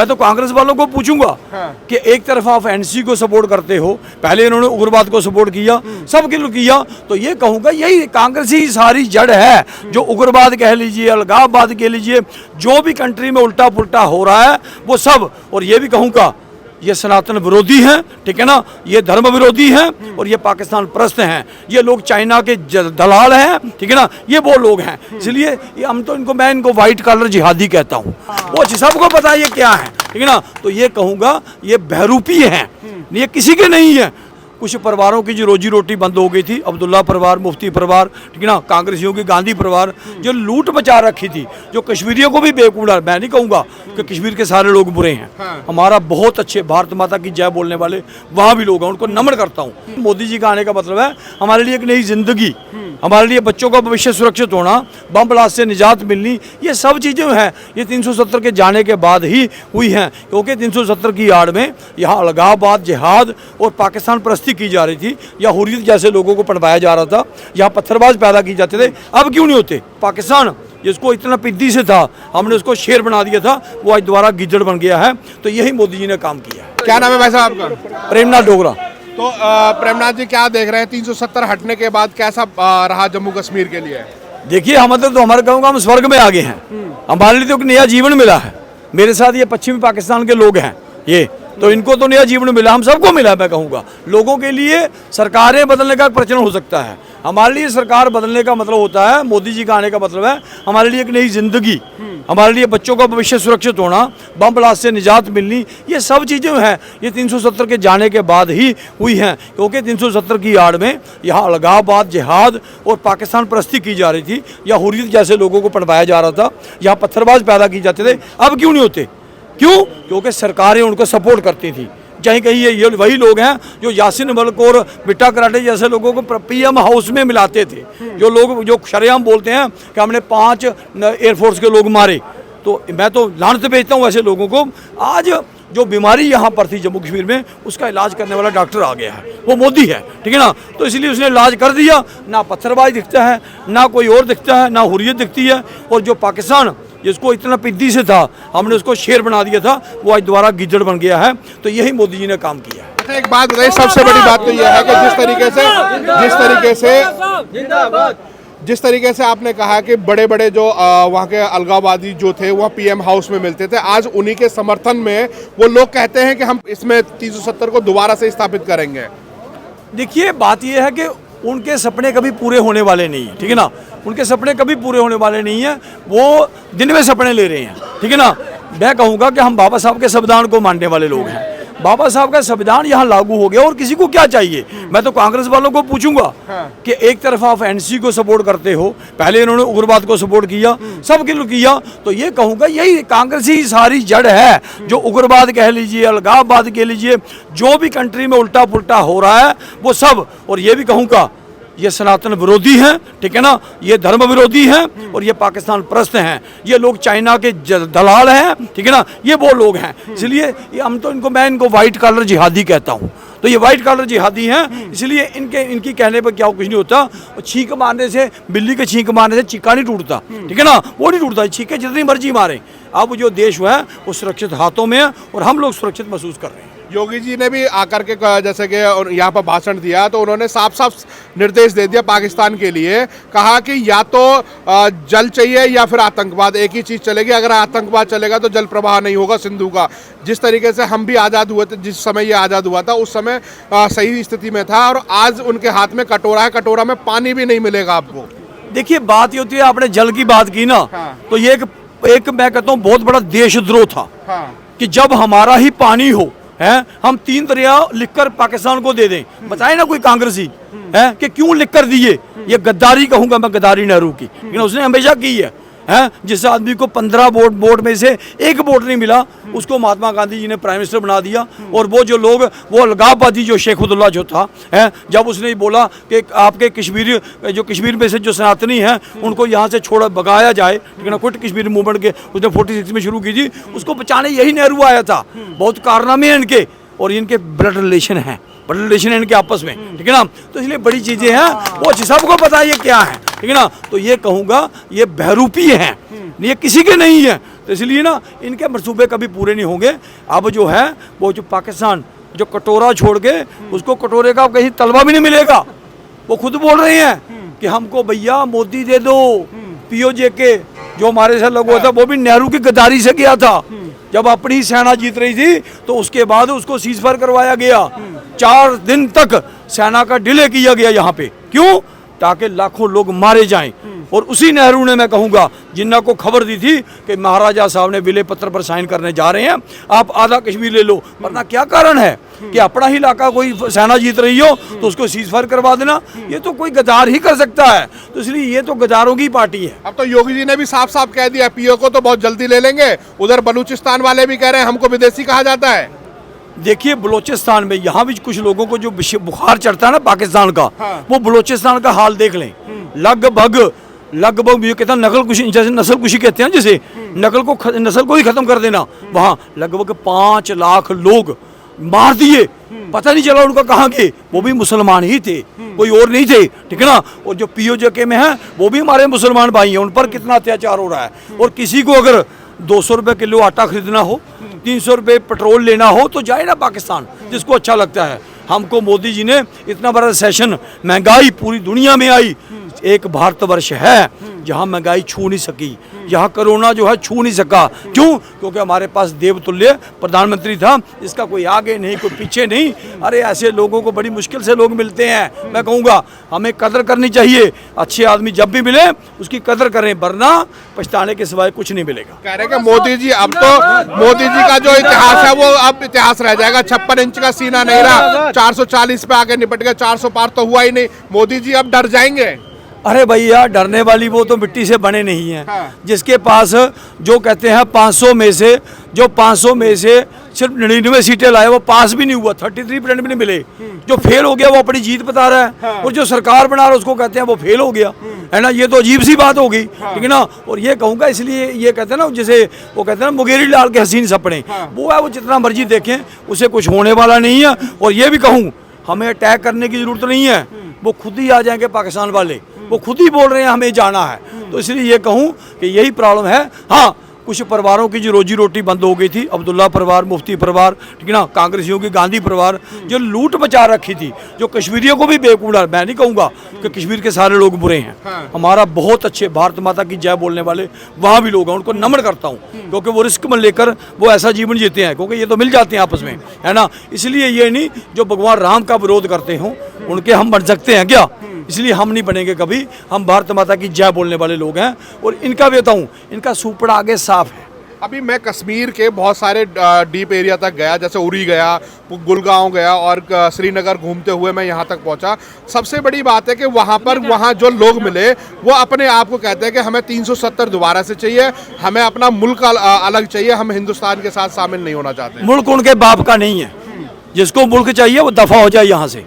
मैं तो कांग्रेस वालों को पूछूंगा कि एक तरफ आप एनसी को सपोर्ट करते हो, पहले इन्होंने उग्रवाद को सपोर्ट किया, सब किया, तो ये कहूंगा यही कांग्रेस ही सारी जड़ है। जो उग्रवाद कह लीजिए, अलगाववाद कह लीजिए, जो भी कंट्री में उल्टा पुल्टा हो रहा है वो सब, और ये भी कहूंगा ये सनातन विरोधी हैं, ठीक है ना, ये धर्म विरोधी हैं और ये पाकिस्तान परस्त हैं, ये लोग चाइना के दलाल हैं, ठीक है ना, ये वो लोग हैं। इसलिए हम तो इनको, मैं इनको व्हाइट कॉलर जिहादी कहता हूँ। वो सबको पता है ये क्या है, ठीक है ना। तो ये कहूँगा ये बहरूपी हैं, ये किसी के नहीं है। कुछ परिवारों की जो रोजी रोटी बंद हो गई थी, अब्दुल्ला परिवार, मुफ्ती परिवार, ठीक है ना, कांग्रेसियों की गांधी परिवार, जो लूट मचा रखी थी, जो कश्मीरियों को भी बेवकूफ़, मैं नहीं कहूँगा कि कश्मीर के सारे लोग बुरे हैं। हमारा बहुत अच्छे भारत माता की जय बोलने वाले वहाँ भी लोग हैं, उनको नमन करता हूँ। मोदी जी का आने का मतलब है हमारे लिए एक नई जिंदगी, हमारे लिए बच्चों का भविष्य सुरक्षित होना, बम ब्लास्ट से निजात मिलनी, ये सब चीज़ें हैं ये 370 के जाने के बाद ही हुई हैं। क्योंकि 370 की आड़ में यहाँ अलगाववाद, जिहाद और पाकिस्तान परस्ती की जा रही थी, या हुर्रियत जैसे लोगों को पढ़वाया जा रहा था, यहाँ पत्थरबाज पैदा किए जाते थे। अब क्यों नहीं होते? पाकिस्तान जिसको इतना पिद्दी से था, हमने उसको शेर बना दिया था, वो आज दोबारा गिद्दड़ बन गया है। तो यही मोदी जी ने काम किया है। क्या नाम है भाई साहब आपका? प्रेमनाथ डोगरा। तो प्रेमनाथ जी, क्या देख रहे हैं 370 हटने के बाद कैसा रहा जम्मू कश्मीर के लिए? देखिए, हमारे कहूँगा हम स्वर्ग में आगे हैं, हमारे लिए तो एक नया जीवन मिला है। मेरे साथ ये पश्चिमी पाकिस्तान के लोग हैं, ये तो इनको तो नया जीवन मिला, हम सबको मिला। मैं कहूँगा लोगों के लिए सरकारें बदलने का प्रचलन हो सकता है, हमारे लिए सरकार बदलने का मतलब होता है, मोदी जी का आने का मतलब है हमारे लिए एक नई जिंदगी, हमारे लिए बच्चों का भविष्य सुरक्षित होना, बम ब्लास्ट से निजात मिलनी, ये सब चीज़ें हैं ये 370 के जाने के बाद ही हुई हैं। क्योंकि 370 की आड़ में यहाँ अलगाववाद, जिहाद और पाकिस्तान परस्ती की जा रही थी, या हुर्रियत जैसे लोगों को पढ़वाया जा रहा था, यहाँ पत्थरबाज पैदा किए जाते थे। अब क्यों नहीं होते? क्यों? क्योंकि सरकारें उनको सपोर्ट करती थी। कहीं कहीं ये वही लोग हैं जो यासिन मलिक और बिट्टा कराटे जैसे लोगों को पीएम हाउस में मिलाते थे, जो लोग जो शरेआम बोलते हैं कि हमने 5 एयरफोर्स के लोग मारे। तो मैं तो लानत भेजता हूँ ऐसे लोगों को। आज जो बीमारी यहाँ पर थी जम्मू कश्मीर में, उसका इलाज करने वाला डॉक्टर आ गया है, वो मोदी है, ठीक है ना। तो इसलिए उसने इलाज कर दिया, ना पत्थरबाज दिखता है, ना कोई और दिखता है, ना हुर्रियत दिखती है। और जो पाकिस्तान जिसको इतना पिद्दी से था, हमने उसको शेर बना दिया था, वो आज दोबारा गिद्दड़ बन गया है। तो यही मोदी जी ने काम किया है। अच्छा, एक बात बताइए, सबसे बड़ी बात तो यह है कि जिस तरीके से आपने कहा कि बड़े बड़े जो वहाँ के अलगाववादी जो थे वहाँ पीएम हाउस में मिलते थे, आज उन्हीं के समर्थन में वो लोग कहते हैं कि हम इसमें 370 को दोबारा से स्थापित करेंगे। देखिए, बात यह है कि उनके सपने कभी पूरे होने वाले नहीं है, ठीक है ना, उनके सपने कभी पूरे होने वाले नहीं है, वो दिन में सपने ले रहे हैं, ठीक है ना। मैं कहूँगा कि हम बाबा साहब के संविधान को मानने वाले लोग हैं, बाबा साहब का संविधान यहाँ लागू हो गया और किसी को क्या चाहिए। मैं तो कांग्रेस वालों को पूछूंगा कि एक तरफ आप एनसी को सपोर्ट करते हो, पहले इन्होंने उग्रवाद को सपोर्ट किया, सब किया, तो ये कहूँगा यही कांग्रेस ही सारी जड़ है। जो उग्रवाद कह लीजिए, अलगाववाद कह लीजिए, जो भी कंट्री में उल्टा पुल्टा हो रहा है वो सब, और ये भी कहूँगा ये सनातन विरोधी हैं, ठीक है ना, ये धर्म विरोधी हैं और ये पाकिस्तान परस्त हैं, ये लोग चाइना के दलाल हैं, ठीक है ना, ये वो लोग हैं। इसलिए हम तो इनको, मैं इनको व्हाइट कॉलर जिहादी कहता हूँ। तो ये व्हाइट कॉलर जिहादी हैं, इसलिए इनकी कहने पर क्या कुछ नहीं होता। छींक मारने से, बिल्ली के छींक मारने से चिक्का नहीं टूटता, ठीक है ना, वो नहीं टूटता, छींके जितनी मर्जी मारे। अब जो देश है वो सुरक्षित हाथों में है और हम लोग सुरक्षित महसूस कर रहे हैं। योगी जी ने भी आकर के जैसे कि यहाँ पर भाषण दिया तो उन्होंने साफ साफ निर्देश दे दिया पाकिस्तान के लिए, कहा कि या तो जल चाहिए या फिर आतंकवाद, एक ही चीज़ चलेगी। अगर आतंकवाद चलेगा तो जल प्रवाह नहीं होगा सिंधु का। जिस तरीके से हम भी आज़ाद हुए थे, जिस समय ये आज़ाद हुआ था उस समय सही स्थिति में था, और आज उनके हाथ में कटोरा है, कटोरा में पानी भी नहीं मिलेगा आपको। देखिए, बात ये होती है, आपने जल की बात की ना, तो ये एक मैं कहता हूँ बहुत बड़ा देशद्रोह था कि जब हमारा ही पानी हो है, हम 3 दरिया लिखकर पाकिस्तान को दे दें। बताए ना कोई कांग्रेसी है कि क्यों लिखकर दिए। ये गद्दारी कहूंगा मैं, गद्दारी नेहरू की, लेकिन उसने हमेशा की है। जिस आदमी को 15 वोट में से 1 वोट नहीं मिला, उसको महात्मा गांधी जी ने प्राइम मिनिस्टर बना दिया। और वो जो लोग, वो अलगाववादी जो शेखुद्दौला जो था, जब उसने बोला कि आपके कश्मीर में से जो सनातनी हैं उनको यहाँ से छोड़ भगाया जाए, लेकिन क्विट कश्मीर मूवमेंट के उसने 46 में शुरू की थी, उसको बचाने यही नेहरू आया था। बहुत कारनामे हैं इनके, और इनके ब्लड रिलेशन हैं, इनके आपस में, ठीक है ना। तो इसलिए बड़ी चीज़ें हैं, वो सबको पता है ये क्या है, ठीक है ना। तो ये कहूँगा ये बहरूपी हैं, ये किसी के नहीं है। तो इसलिए ना इनके मंसूबे कभी पूरे नहीं होंगे। अब जो है वो जो पाकिस्तान जो कटोरा छोड़ के उसको कटोरे का कहीं तलवा भी नहीं मिलेगा। वो खुद बोल रहे हैं कि हमको भैया मोदी दे दो। पीओजे के जो हमारे साथ लोग हुआ था वो भी नेहरू की गद्दारी से किया था। जब अपनी सेना जीत रही थी तो उसके बाद उसको सीज फायर करवाया गया। 4 दिन तक सेना का डिले किया गया यहाँ पे, क्यों? ताकि लाखों लोग मारे जाएं। और उसी नेहरू ने, मैं कहूँगा, जिन्ना को खबर दी थी कि महाराजा साहब ने विले पत्र पर साइन करने जा रहे हैं, आप आधा कश्मीर ले लो। वरना क्या कारण है कि अपना ही इलाका कोई सेना जीत रही हो तो उसको सीज फायर करवा देना? ये तो कोई गद्दार ही कर सकता है। तो इसलिए ये तो गद्दारों की पार्टी है। अब तो योगी जी ने भी साफ साफ कह दिया पीओ को तो बहुत जल्दी ले लेंगे। उधर बलूचिस्तान वाले भी कह रहे हैं हमको विदेशी कहा जाता है। देखिए बलूचिस्तान में यहाँ भी कुछ लोगों को जो बुखार चढ़ता है ना पाकिस्तान का, वो बलूचिस्तान का हाल देख लें। लगभग ये कहता है नकल कुशी, जैसे नस्ल कुशी कहते हैं, जैसे नस्ल को ही खत्म कर देना। वहाँ लगभग 5 लाख लोग मार दिए, पता नहीं चला उनका कहाँ गए। वो भी मुसलमान ही थे, कोई और नहीं थे, ठीक है ना। और जो पीओजे में है वो भी हमारे मुसलमान भाई हैं, उन पर कितना अत्याचार हो रहा है। और किसी को अगर 200 रुपये किलो आटा खरीदना हो, 300 रुपये पेट्रोल लेना हो तो जाए ना पाकिस्तान, जिसको अच्छा लगता है। हमको मोदी जी ने इतना बड़ा सेशन, महंगाई पूरी दुनिया में आई, एक भारतवर्ष है जहाँ महंगाई छू नहीं सकी, जहाँ कोरोना जो है छू नहीं सका। क्यों? क्योंकि हमारे पास देवतुल्य प्रधानमंत्री था, इसका कोई आगे नहीं कोई पीछे नहीं। अरे ऐसे लोगों को बड़ी मुश्किल से लोग मिलते हैं। मैं कहूँगा हमें कदर करनी चाहिए। अच्छे आदमी जब भी मिले उसकी कदर करें, वरना पछताने के सिवाय कुछ नहीं मिलेगा। कह रहे हैं मोदी जी, अब तो मोदी जी का जो इतिहास है वो अब इतिहास रह जाएगा। 56 इंच का सीना नहीं रहा, 440 पे आके निपट गया, 400 पार तो हुआ ही नहीं। मोदी जी अब डर जाएंगे। अरे भैया डरने वाली वो तो मिट्टी से बने नहीं हैं। हाँ। जिसके पास जो कहते हैं 500 में से सिर्फ 99 सीटें लाए, वो पास भी नहीं हुआ, 33% भी नहीं मिले। जो फेल हो गया वो अपनी जीत बता रहा है। हाँ। और जो सरकार बना रहा है उसको कहते हैं वो फेल हो गया, है ना। ये तो अजीब सी बात हो गई, ठीक है ना। और ये कहूँगा इसलिए ये कहते हैं ना, जैसे वो कहते हैं ना मुंगेरी लाल के हसीन सपने, वो है, वो जितना मर्जी देखें उसे कुछ होने वाला नहीं है। और ये भी कहूँ हमें अटैक करने की जरूरत नहीं है, वो खुद ही आ जाएंगे पाकिस्तान वाले, वो खुद ही बोल रहे हैं हमें जाना है। तो इसलिए ये कहूँ कि यही प्रॉब्लम है। हाँ, कुछ परिवारों की जो रोजी रोटी बंद हो गई थी, अब्दुल्ला परिवार, मुफ्ती परिवार, ठीक है ना, कांग्रेसियों की गांधी परिवार, जो लूट मचा रखी थी, जो कश्मीरियों को भी बेवकूफ़, मैं नहीं कहूँगा कि कश्मीर के सारे लोग बुरे हैं। हमारा बहुत अच्छे भारत माता की जय बोलने वाले वहाँ भी लोग हैं, उनको नमन करता हूँ, क्योंकि वो रिस्क में लेकर वो ऐसा जीवन जीते हैं, क्योंकि ये तो मिल जाते हैं आपस में, है ना। इसलिए ये नहीं जो भगवान राम का विरोध करते हों उनके हम बन सकते हैं क्या? इसलिए हम नहीं बनेंगे कभी। हम भारत माता की जय बोलने वाले लोग हैं। और इनका भी बताऊं, इनका सुपड़ा आगे साफ है। अभी मैं कश्मीर के बहुत सारे डीप एरिया तक गया, जैसे उरी गया, गुलगांव गया और श्रीनगर घूमते हुए मैं यहाँ तक पहुँचा। सबसे बड़ी बात है कि वहाँ जो लोग मिले वो अपने आप को कहते हैं कि हमें 370 दोबारा से चाहिए, हमें अपना मुल्क अलग चाहिए, हम हिंदुस्तान के साथ शामिल नहीं होना चाहते। मुल्क उनके बाप का नहीं है। जिसको मुल्क चाहिए वो दफा हो जाए यहाँ से।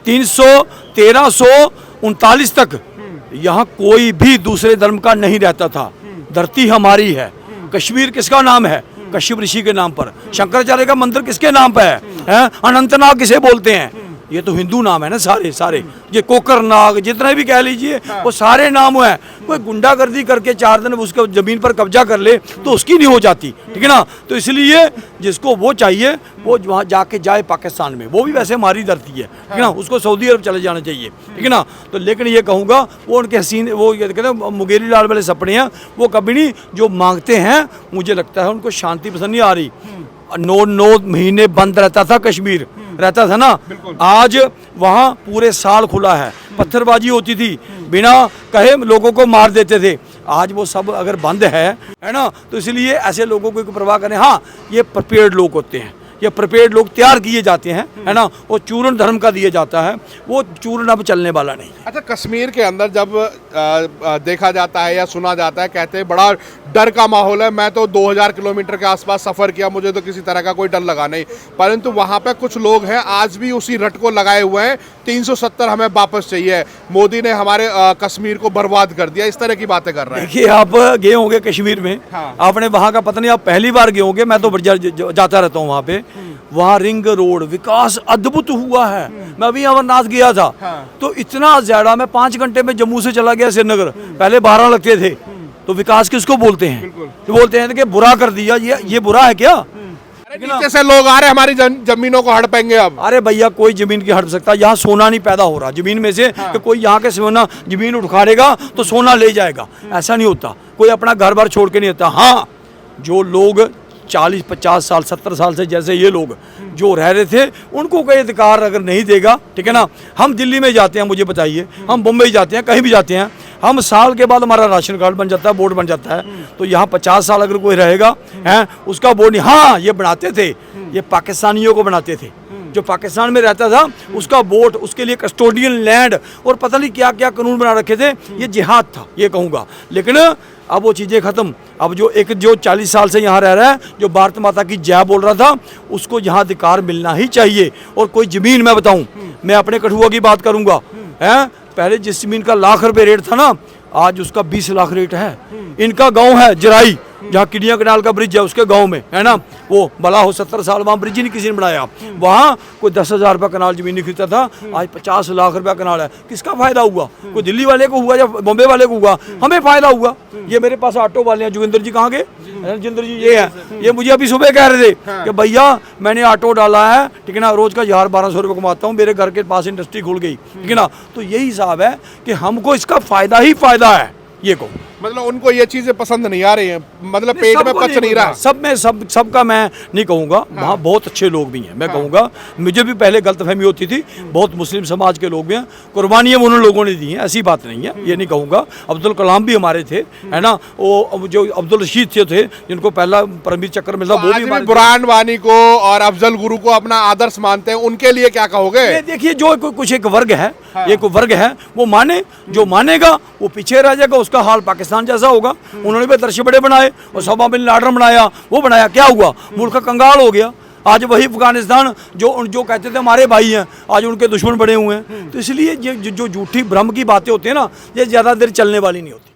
1339 तक यहाँ कोई भी दूसरे धर्म का नहीं रहता था। धरती हमारी है। कश्मीर किसका नाम है? कश्यप ऋषि के नाम पर। शंकराचार्य का मंदिर किसके नाम पर है? अनंतनाग किसे बोलते हैं? ये तो हिंदू नाम है ना, सारे ये कोकरनाग जितने भी कह लीजिए वो सारे नाम है। कोई गुंडागर्दी करके 4 दिन उसके जमीन पर कब्जा कर ले तो उसकी नहीं हो जाती, ठीक है ना। तो इसलिए जिसको वो चाहिए वो वहाँ जाके जाए पाकिस्तान में, वो भी वैसे हमारी धरती है, ठीक है ना। उसको सऊदी अरब चले जाना चाहिए, ठीक है ना। तो लेकिन ये कहूँगा वो उनके हसीन, वो ये कहते हैं मुंगेरी लाल वाले सपने हैं, वो कभी नहीं जो मांगते हैं। मुझे लगता है उनको शांति पसंद नहीं आ रही। 9 महीने बंद रहता था कश्मीर, रहता था ना। आज वहाँ पूरे साल खुला है। पत्थरबाजी होती थी, बिना कहे लोगों को मार देते थे। आज वो सब अगर बंद है ना, तो इसलिए ऐसे लोगों को परवाह करें। हाँ, ये प्रिपेयर्ड लोग होते हैं, ये प्रिपेयर्ड लोग तैयार किए जाते हैं, है ना। वो चूर्ण धर्म का दिया जाता है, वो चूर्ण अब चलने वाला नहीं। अच्छा, कश्मीर के अंदर जब देखा जाता है या सुना जाता है, कहते हैं बड़ा डर का माहौल है। मैं तो 2000 किलोमीटर के आसपास सफ़र किया, मुझे तो किसी तरह का कोई डर लगा नहीं। परंतु वहाँ पे कुछ लोग हैं आज भी उसी रट को लगाए हुए हैं, 370 हमें वापस चाहिए, मोदी ने हमारे कश्मीर को बर्बाद कर दिया, इस तरह की बातें कर रहे हैं। देखिए, आप गए होंगे कश्मीर में, हाँ। आपने वहाँ का पता नहीं, आप पहली बार गए होंगे, मैं तो जाता रहता हूँ वहाँ पे। वहाँ रिंग रोड विकास अद्भुत हुआ है। मैं अभी अमरनाथ गया था, तो इतना ज्यादा, मैं 5 घंटे में जम्मू से चला गया श्रीनगर, पहले 12 लगते थे, तो विकास किसको बोलते हैं? बिल्कुल। तो बोलते हैं कि बुरा कर दिया, ये बुरा है क्या? अरे नीचे से लोग आ रहे हमारी जमीनों को हड़पेंगे अब। अरे भैया कोई जमीन की हड़प सकता, यहाँ सोना नहीं पैदा हो रहा जमीन में से कि कोई यहाँ के सोना जमीन उखाड़ेगा तो सोना ले जाएगा, ऐसा नहीं होता। कोई अपना घर बार छोड़ के नहीं होता। हाँ, जो लोग 40 50 साल 70 साल से जैसे ये लोग जो रह रहे थे, उनको कोई अधिकार अगर नहीं देगा, ठीक है ना। हम दिल्ली में जाते हैं, मुझे बताइए, हम मुंबई जाते हैं, कहीं भी जाते हैं, हम साल के बाद हमारा राशन कार्ड बन जाता है, बोर्ड बन जाता है। तो यहाँ 50 साल अगर कोई रहेगा है उसका बोर्ड नहीं। हाँ, ये बनाते थे, ये पाकिस्तानियों को बनाते थे, जो पाकिस्तान में रहता था उसका वोट, उसके लिए कस्टोडियन लैंड और पता नहीं क्या क्या कानून बना रखे थे। ये जिहाद था, ये कहूँगा। लेकिन अब वो चीज़ें ख़त्म। अब जो 40 साल से यहाँ रह रहा है, जो भारत माता की जय बोल रहा था, उसको यहाँ अधिकार मिलना ही चाहिए। और कोई ज़मीन, मैं बताऊँ, मैं अपने कठुआ की बात करूँगा, है पहले जिस ज़मीन का ₹1,00,000 रेट था ना, आज उसका 20 लाख रेट है। इनका गांव है जराई, जहाँ किडिया कनाल का ब्रिज है, उसके गांव में, है ना, वो भला हो 70 साल वहाँ ब्रिज ही नहीं किसी ने बनाया। वहाँ कोई 10,000 रुपये कनाल जमीन नहीं खरीदता था, आज 50 लाख रुपया कनाल है। किसका फायदा हुआ? कोई दिल्ली वाले को हुआ या बॉम्बे वाले को हुआ? हमें फायदा हुआ। ये मेरे पास ऑटो वाले हैं, जोगिंदर जी कहाँ के? जोगिंदर जी ये है, ये मुझे अभी सुबह कह रहे थे कि भैया मैंने ऑटो डाला है, ठीक है ना, रोज का 1,000-1,200 रुपये कमाता हूँ, मेरे घर के पास इंडस्ट्री खुल गई, ठीक है ना। तो यही हिसाब है कि हमको इसका फायदा ही फायदा है। ये को मतलब उनको ये चीजें पसंद नहीं आ रही हैं, मतलब पेट में पच नहीं रहा। सबका मैं नहीं कहूँगा, वहाँ बहुत अच्छे लोग भी हैं, मैं कहूँगा। मुझे भी पहले गलतफहमी होती थी, बहुत मुस्लिम समाज के लोग भी हैं, कुर्बानियाँ उन लोगों ने दी हैं, ऐसी बात नहीं है, ये नहीं कहूँगा। अब्दुल कलाम भी हमारे थे, है ना, वो जो अब्दुल रशीद थे जिनको पहला परमवीर चक्र मिला, वो भी बुरहान वानी को और अफजल गुरु को अपना आदर्श मानते हैं, उनके लिए क्या कहोगे? देखिए, जो कुछ एक वर्ग है, एक वर्ग है, वो माने, जो मानेगा वो पीछे रह जाएगा, उसका हाल पाकिस्तान जैसा होगा। उन्होंने भी दर्शे बड़े बनाए और सभा बिन लाडन बनाया, वो बनाया, क्या हुआ? मुल्क कंगाल हो गया। आज वही अफगानिस्तान जो कहते थे हमारे भाई हैं, आज उनके दुश्मन बने हुए हैं। तो इसलिए जो झूठी भ्रम की बातें होती है ना, ये ज़्यादा देर चलने वाली नहीं होती।